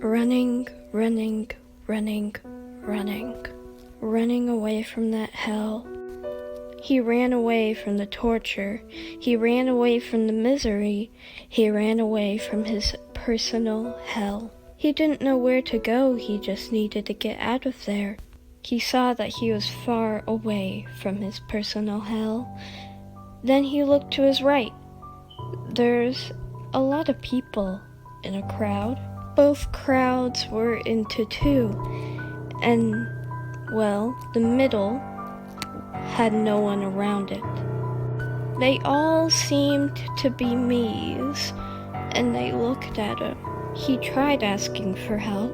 Running, running, running, running. Running away from that hell. He ran away from the torture. He ran away from the misery. He ran away from his personal hell. He didn't know where to go. He just needed to get out of there. He saw that he was far away from his personal hell. Then he looked to his right. There's a lot of people in a crowd. Both crowds were into two. And, well, the middle had no one around it. They all seemed to be me's, and they looked at him. He tried asking for help,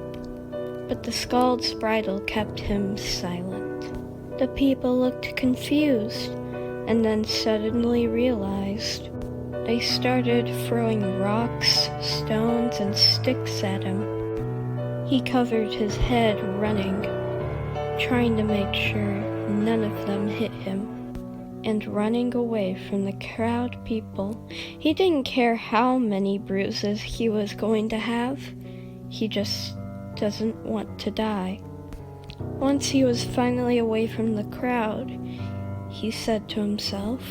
but the Skald's bridle kept him silent. The people looked confused, and then suddenly realized. They started throwing rocks, stones, and sticks at him. He covered his head running, trying to make sure none of them hit him, and running away from the crowd people. He didn't care how many bruises he was going to have. He just doesn't want to die. Once he was finally away from the crowd, he said to himself,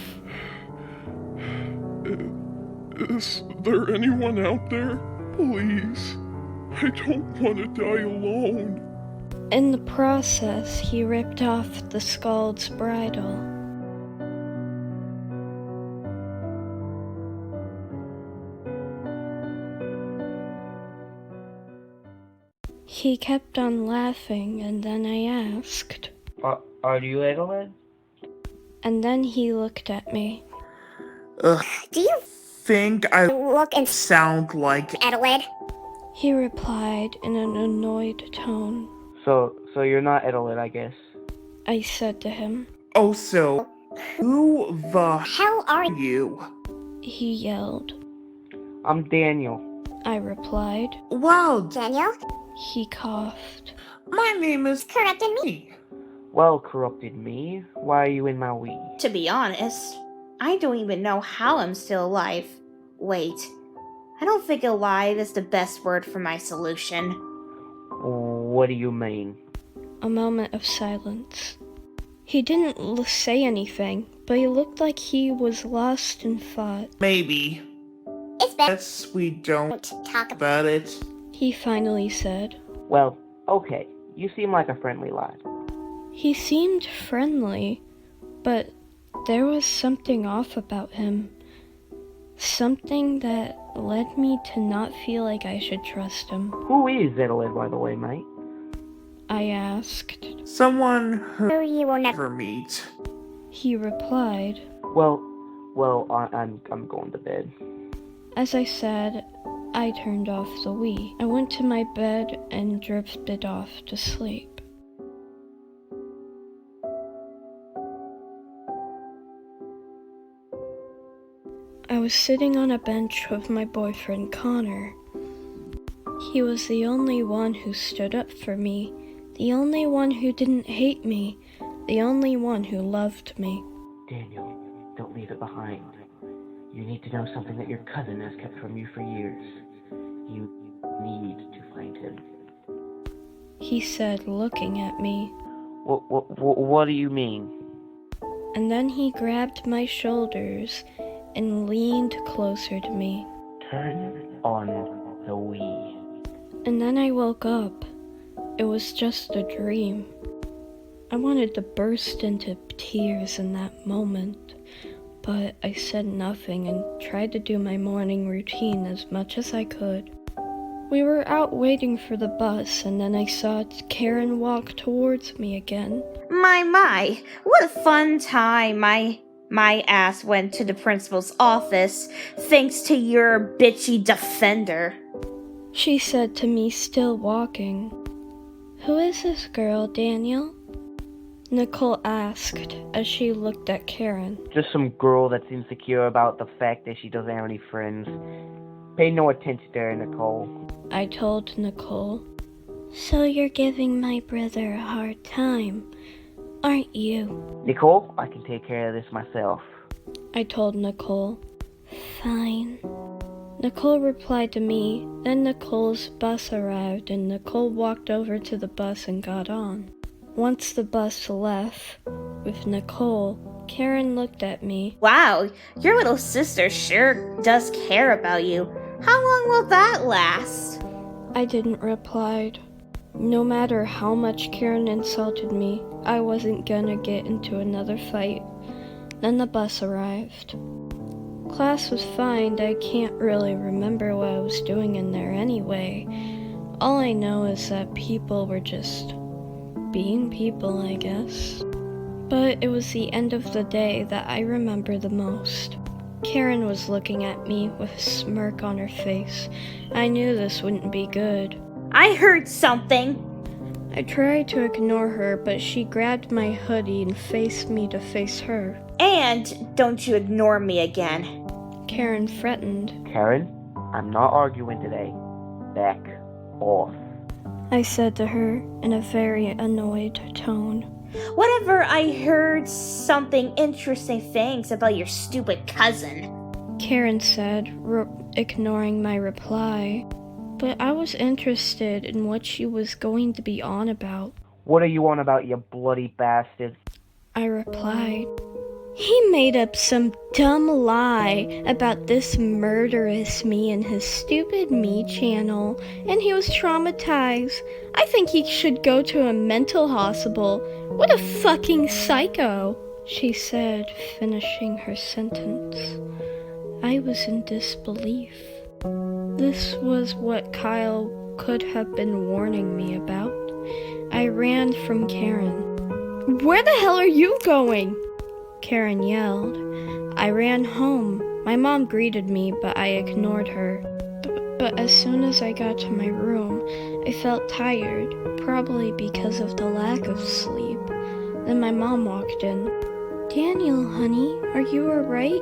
Is there anyone out there? Please. I don't want to die alone. In the process, he ripped off the Skald's bridle. He kept on laughing, and then I asked, Are you Adelaide? and then he looked at me. Do you Think I look and sound like Adelaide? He replied in an annoyed tone. So you're not Adelaide, I guess. I said to him. oh so who the How are you? you? He yelled. I'm Daniel. I replied. Well, Daniel? He coughed. my name is Correcting me. me. Well, corrupted me. Why are you in my way? To be honest, I don't even know how I'm still alive. Wait, I don't think alive is the best word for my solution. What do you mean? A moment of silence. He didn't say anything, but he looked like he was lost in thought. Maybe. It's best Yes, we don't to talk about. about it. He finally said. Well, okay. You seem like a friendly lad. He seemed friendly, but there was something off about him. Something that led me to not feel like I should trust him. Who is Adelaide, by the way, mate? I asked. Someone Who you will never. never meet. He replied. Well, I'm going to bed. As I said, I turned off the Wii. I went to my bed and drifted off to sleep. I was sitting on a bench with my boyfriend Connor. He was the only one who stood up for me, the only one who didn't hate me, the only one who loved me. Daniel, don't leave it behind. You need to know something that your cousin has kept from you for years. You need to find him. He said, looking at me, What do you mean? and then he grabbed my shoulders and leaned closer to me. Turn on the Wii. And then I woke up. It was just a dream. I wanted to burst into tears in that moment, but I said nothing and tried to do my morning routine as much as I could. We were out waiting for the bus, and then I saw Karen walk towards me again. My, what a fun time my ass went to the principal's office thanks to your bitchy defender. She said to me, still walking, "Who is this girl, Daniel?" Nicole asked as she looked at Karen. Just some girl that's insecure about the fact that she doesn't have any friends. Pay no attention to her, Nicole. I told Nicole. "So you're giving my brother a hard time, aren't you?" Nicole, I can take care of this myself. I told Nicole. "Fine." Nicole replied to me, then Nicole's bus arrived and Nicole walked over to the bus and got on. Once the bus left with Nicole, Karen looked at me. Wow, your little sister sure does care about you. How long will that last? I didn't reply. No matter how much Karen insulted me, I wasn't gonna get into another fight. Then the bus arrived. Class was fine. I can't really remember what I was doing in there anyway. All I know is that people were just being people, I guess. But it was the end of the day that I remember the most. Karen was looking at me with a smirk on her face. I knew this wouldn't be good. I heard something. I tried to ignore her, but she grabbed my hoodie and faced me to face her. And don't you ignore me again. Karen threatened. Karen, I'm not arguing today. Back off. I said to her in a very annoyed tone. Whatever, I heard something interesting things about your stupid cousin. Karen said, ignoring my reply. But I was interested in what she was going to be on about. What are you on about, you bloody bastard? I replied. He made up some dumb lie about this murderous me and his stupid me channel, and he was traumatized. I think he should go to a mental hospital. What a fucking psycho, she said, finishing her sentence. I was in disbelief. This was what Kyle could have been warning me about. I ran from Karen. Where the hell are you going? Karen yelled. I ran home. My mom greeted me, but I ignored her. But as soon as I got to my room, I felt tired, probably because of the lack of sleep. Then my mom walked in. Daniel, honey, are you alright?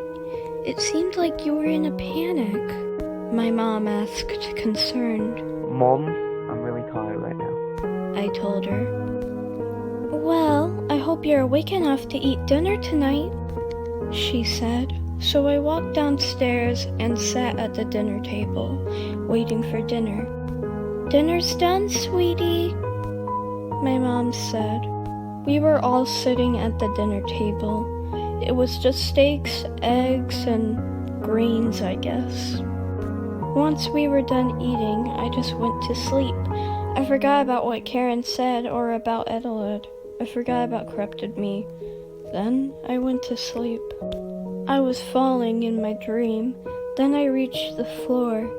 It seemed like you were in a panic. My mom asked, concerned. Mom, I'm really tired right now. I told her. Well, I hope you're awake enough to eat dinner tonight, she said. So I walked downstairs and sat at the dinner table, waiting for dinner. Dinner's done, sweetie, my mom said. We were all sitting at the dinner table. It was just steaks, eggs, and greens, I guess. Once we were done eating, I just went to sleep. I forgot about what Karen said or about Adelaide. I forgot about corrupted me. Then I went to sleep. I was falling in my dream. Then I reached the floor.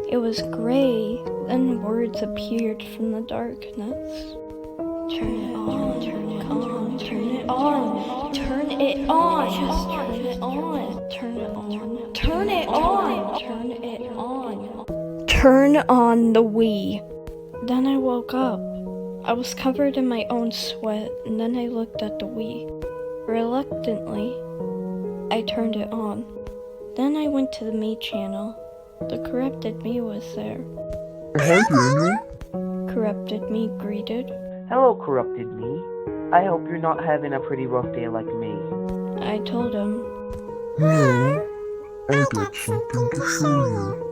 It was gray. Then words appeared from the darkness. Turn it on, turn it on, turn it on, turn it on, just turn it on, turn it on, turn it on, turn it on. Turn on the Wii. Then I woke up. I was covered in my own sweat, and then I looked at the Wii. Reluctantly, I turned it on. Then I went to the me channel. The corrupted me was there. Hi, Daniel. Corrupted me greeted. Hello, corrupted me. I hope you're not having a pretty rough day like me. I told him. No, I got something to show you.